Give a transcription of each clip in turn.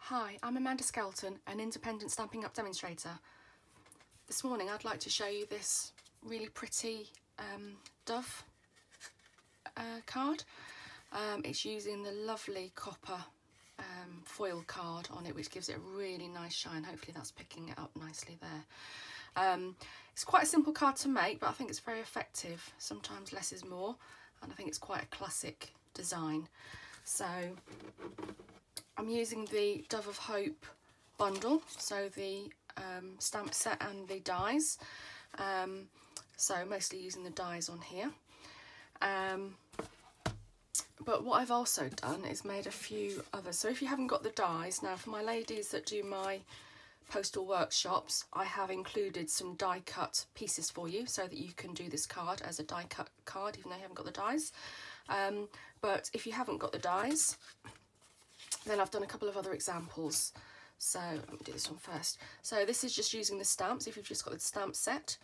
Hi, I'm Amanda Skelton, an independent Stampin' Up demonstrator. This morning I'd like to show you this really pretty dove card. It's using the lovely copper foil card on it, which gives it a really nice shine. Hopefully that's picking it up nicely there. It's quite a simple card to make, but I think it's very effective. Sometimes less is more, and I think it's quite a classic design. So I'm using the Dove of Hope bundle, so the stamp set and the dies. So mostly using the dies on here. But what I've also done is made a few others. So if you haven't got the dies, now for my ladies that do my postal workshops, I have included some die cut pieces for you so that you can do this card as a die cut card even though you haven't got the dies. But if you haven't got the dies, then I've done a couple of other examples. So let me do this one first. So this is just using the stamps if you've just got the stamp set.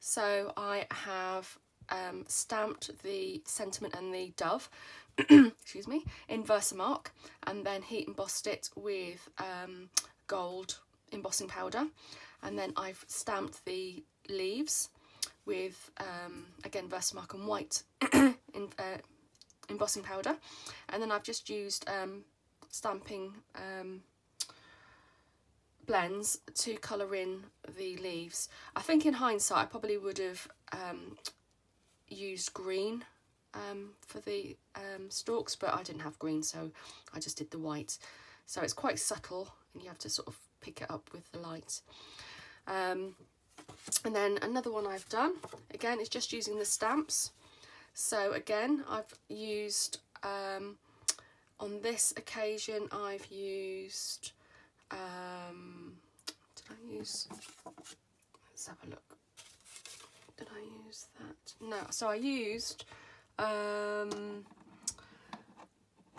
So I have stamped the sentiment and the dove excuse me, in Versamark, and then heat embossed it with gold embossing powder, and then I've stamped the leaves with again Versamark and white embossing powder, and then I've just used stamping blends to colour in the leaves. I think in hindsight I probably would have used green for the stalks, but I didn't have green, so I just did the white. So it's quite subtle and you have to sort of pick it up with the light. And then another one I've done, again, is just using the stamps. So again, I've used, on this occasion, I've used, let's have a look. Did I use that? No, so I used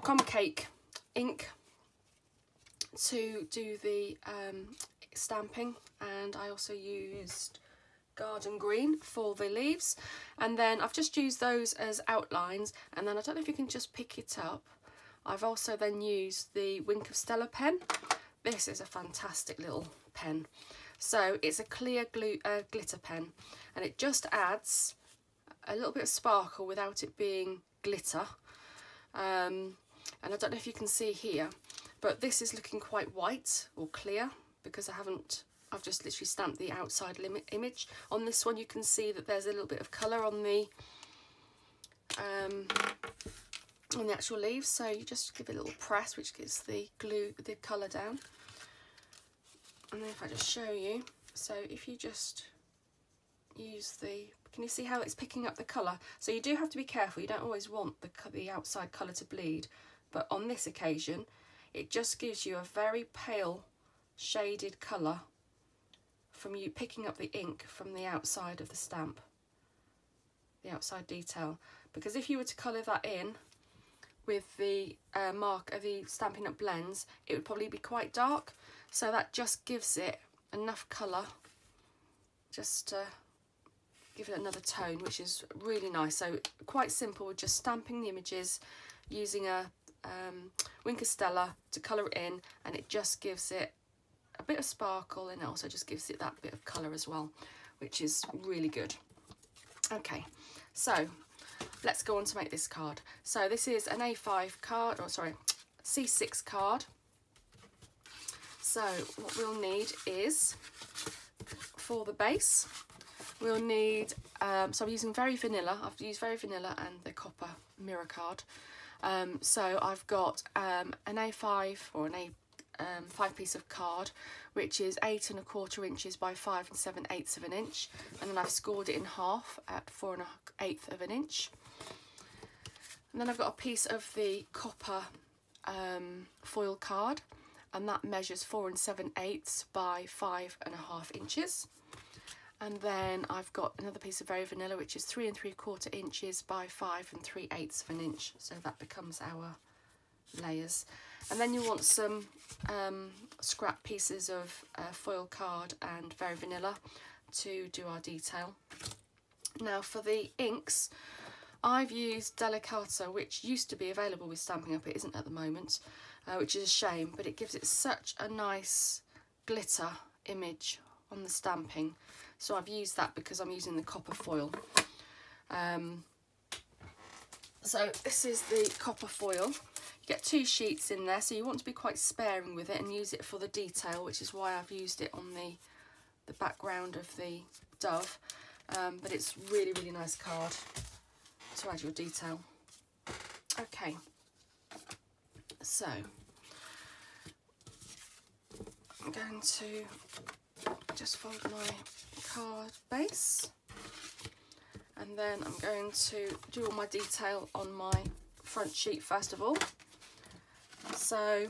crumb cake ink to do the stamping, and I also used garden green for the leaves, and then I've just used those as outlines, and then I don't know if you can just pick it up, I've also then used the Wink of Stella pen. This is a fantastic little pen. So it's a clear glitter pen, and it just adds a little bit of sparkle without it being glitter. And I don't know if you can see here, but this is looking quite white or clear because I've just literally stamped the outside image. On this one you can see that there's a little bit of colour on the actual leaves, so you just give it a little press which gives the colour down. And then if I just show you, so if you just use can you see how it's picking up the colour? So you do have to be careful, you don't always want the outside colour to bleed, but on this occasion it just gives you a very pale shaded colour from you picking up the ink from the outside of the stamp, the outside detail. Because if you were to colour that in with the the Stampin' Up blends, it would probably be quite dark. So that just gives it enough colour just to give it another tone, which is really nice. So quite simple, just stamping the images using a Wink of Stella to colour it in, and it just gives it a bit of sparkle, and it also just gives it that bit of colour as well, which is really good. Okay, so let's go on to make this card. So this is an A5 card, or sorry, C6 card. So what we'll need is, for the base, we'll need, so I'm using Very Vanilla. I've used Very Vanilla and the copper mirror card. So I've got an A5 or an A5 piece of card, which is 8 1/4 inches by 5 7/8 of an inch, and then I've scored it in half at 4 1/8 of an inch. And then I've got a piece of the copper foil card, and that measures 4 7/8 by 5 1/2 inches. And then I've got another piece of Very Vanilla, which is 3 3/4 inches by 5 3/8 of an inch. So that becomes our layers. And then you want some scrap pieces of foil card and Very Vanilla to do our detail. Now for the inks, I've used Delicato, which used to be available with Stampin' Up, it isn't at the moment. which is a shame, but it gives it such a nice glitter image on the stamping. So I've used that because I'm using the copper foil. So this is the copper foil. You get 2 sheets in there, so you want to be quite sparing with it and use it for the detail, which is why I've used it on the background of the dove. But it's really, really nice card to add your detail. Okay, so I'm going to just fold my card base, and then I'm going to do all my detail on my front sheet first of all. So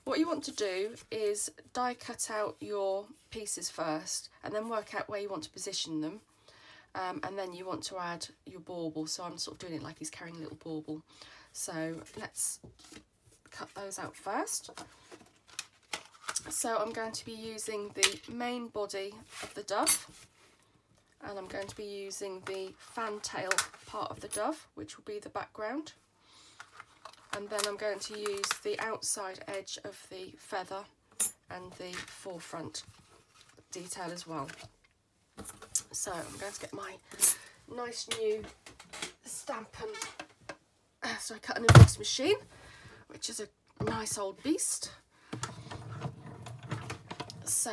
what you want to do is die cut out your pieces first and then work out where you want to position them, and then you want to add your bauble. So I'm sort of doing it like he's carrying a little bauble. So let's cut those out first. So I'm going to be using the main body of the dove, and I'm going to be using the fantail part of the dove, which will be the background, and then I'm going to use the outside edge of the feather and the forefront detail as well. So I'm going to get my nice new Stampin' cut and emboss machine, which is a nice old beast. So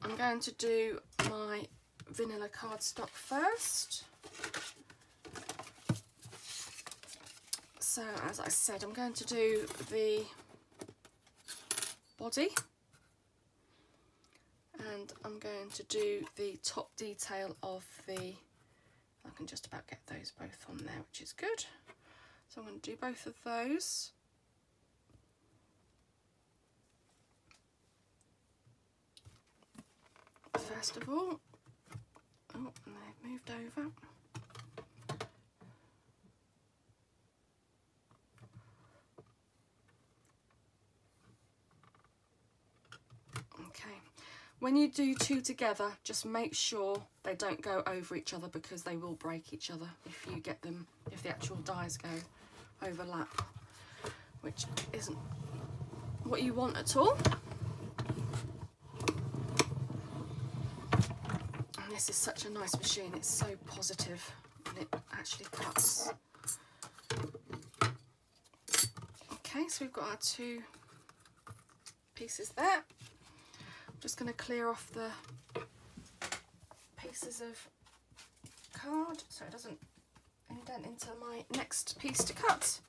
I'm going to do my vanilla cardstock first. So as I said, I'm going to do the body, and I'm going to do the top detail of the, I can just about get those both on there, which is good. So I'm going to do both of those. First of all, oh, and they've moved over. Okay, when you do 2 together, just make sure they don't go over each other, because they will break each other if you get them, if the actual dies go overlap, which isn't what you want at all. And this is such a nice machine, it's so positive and it actually cuts. Okay, so we've got our 2 pieces there. I'm just going to clear off the pieces of card so it doesn't indent into my next piece to cut.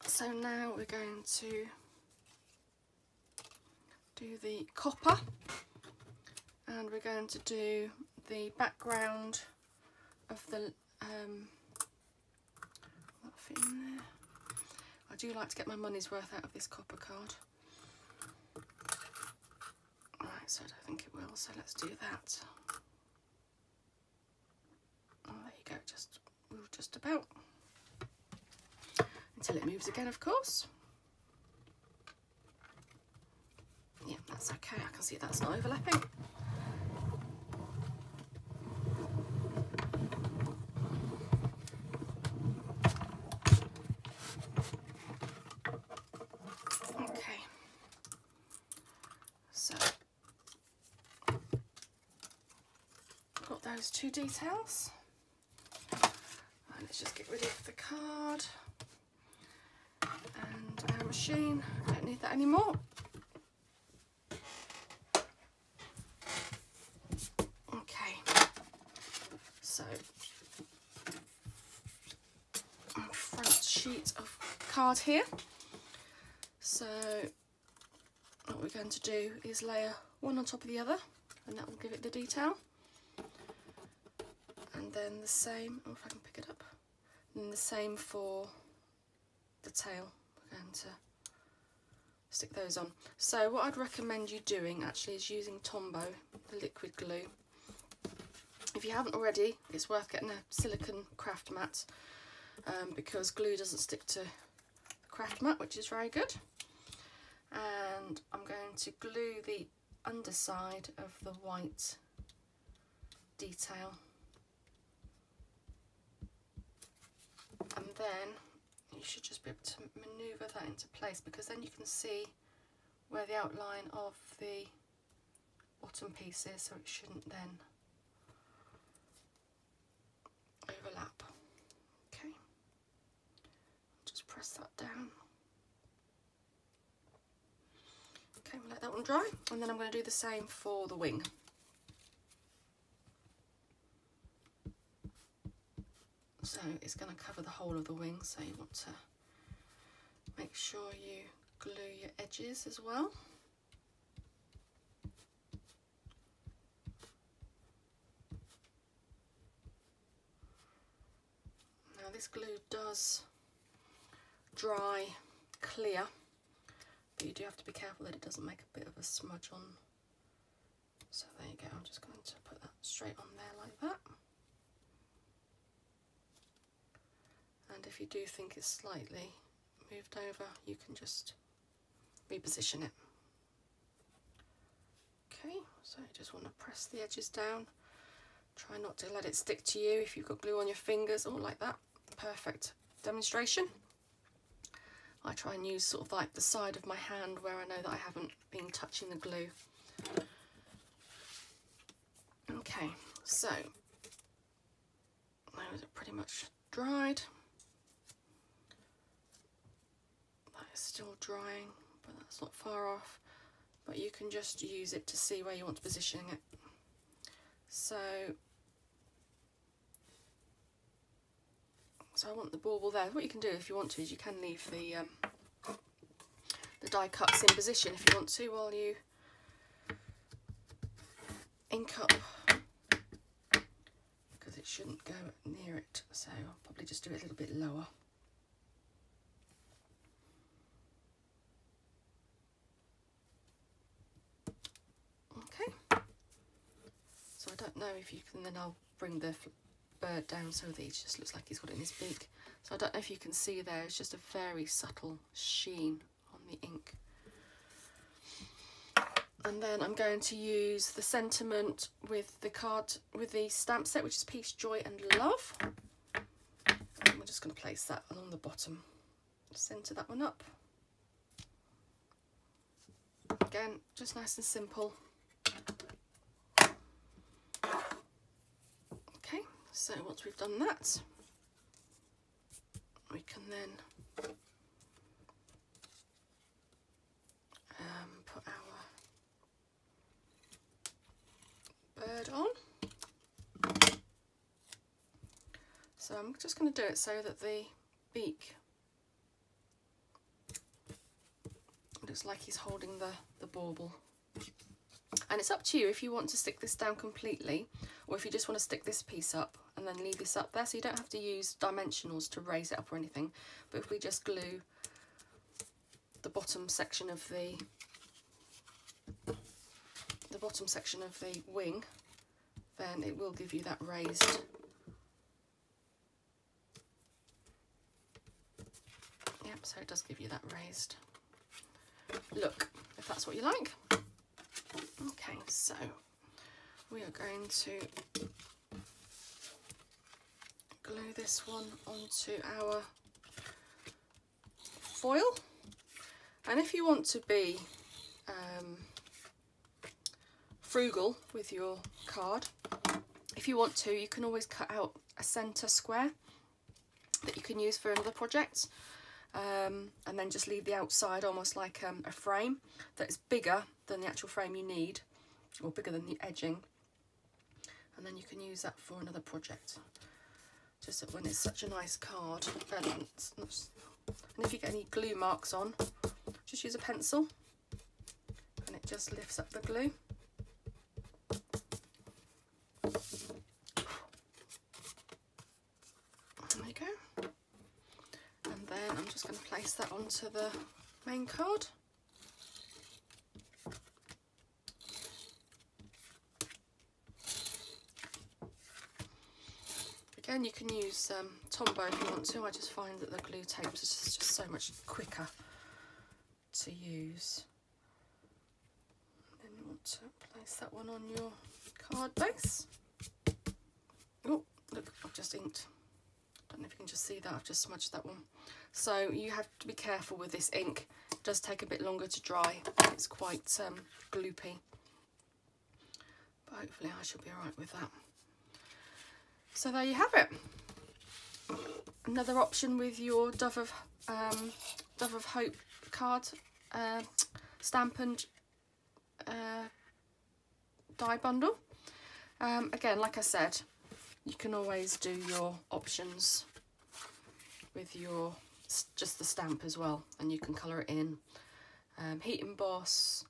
So now we're going to do the copper, and we're going to do the background of the that'll fit in there. I do like to get my money's worth out of this copper card. Right, so I don't think it will, so let's do that. Oh, there you go, just about. Until it moves again, of course. Yeah, that's okay, I can see that's not overlapping. Okay, so got those 2 details. And let's just get rid of the card and our machine. Don't need that anymore. Okay, so our front sheet of card here. So what we're going to do is layer one on top of the other, and that will give it the detail. And then the same, oh, if I can pick it up, and the same for the tail. We're going to stick those on. So what I'd recommend you doing actually is using Tombow, the liquid glue. If you haven't already, it's worth getting a silicone craft mat, because glue doesn't stick to the craft mat, which is very good. And I'm going to glue the underside of the white detail, and then you should just be able to manoeuvre that into place, because then you can see where the outline of the bottom piece is, so it shouldn't then overlap. Okay, just press that down. Okay, we'll let that one dry, and then I'm going to do the same for the wing. So it's going to cover the whole of the wing, so you want to make sure you glue your edges as well. Now this glue does dry clear, but you do have to be careful that it doesn't make a bit of a smudge on. So there you go, I'm just going to put that straight on there like that. And if you do think it's slightly moved over, you can just reposition it. Okay, so you just want to press the edges down. Try not to let it stick to you if you've got glue on your fingers or like that. Perfect demonstration. I try and use sort of like the side of my hand where I know that I haven't been touching the glue. Okay, so those are pretty much dried. That is still drying, but that's not far off. But you can just use it to see where you want to position it. So I want the bauble there. What you can do if you want to is you can leave the die cuts in position if you want to while you ink up, because it shouldn't go near it. So I'll probably just do it a little bit lower. Okay. So I don't know if you can, then I'll bring the bird down so that he just looks like he's got it in his beak. So I don't know if you can see there, it's just a very subtle sheen on the ink. And then I'm going to use the sentiment with the stamp set, which is Peace, Joy and Love. And we're just going to place that along the bottom. Centre that one up. Again, just nice and simple. Okay, so once we've done that, we can then put our bird on. So I'm just going to do it so that the beak looks like he's holding the bauble. And it's up to you if you want to stick this down completely, or if you just want to stick this piece up and then leave this up there, so you don't have to use dimensionals to raise it up or anything. But if we just glue the bottom section of the wing, then it will give you that raised so it does give you that raised look, if that's what you like. Okay, so we are going to glue this one onto our foil, and if you want to be frugal with your card, if you want to, you can always cut out a centre square that you can use for another project, and then just leave the outside almost like a frame that's bigger than the actual frame you need, or bigger than the edging, and then you can use that for another project, just when it's such a nice card. And if you get any glue marks on, just use a pencil and it just lifts up the glue. There you go. And then I'm just going to place that onto the main card. Again, you can use Tombow if you want to. I just find that the glue tapes is just so much quicker to use. Then you want to place that one on your card base. Oh, look, I've just inked. don't know if you can just see that, I've just smudged that one. So you have to be careful with this ink. It does take a bit longer to dry. It's quite gloopy. But hopefully I should be alright with that. So there you have it. Another option with your Dove of Hope card, stamp and die bundle. Again, like I said, you can always do your options with your just the stamp as well, and you can colour it in. Heat emboss.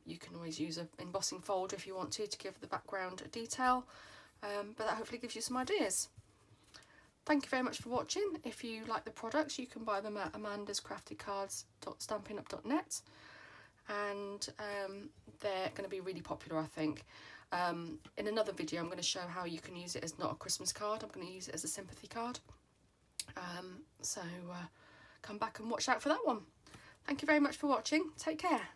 You can always use an embossing folder if you want to give the background a detail, but that hopefully gives you some ideas. Thank you very much for watching. If you like the products, you can buy them at amandascraftycards.stampinup.net, and they're going to be really popular, I think. In another video I'm going to show how you can use it as not a Christmas card. I'm going to use it as a sympathy card. So come back and watch out for that one. Thank you very much for watching. Take care.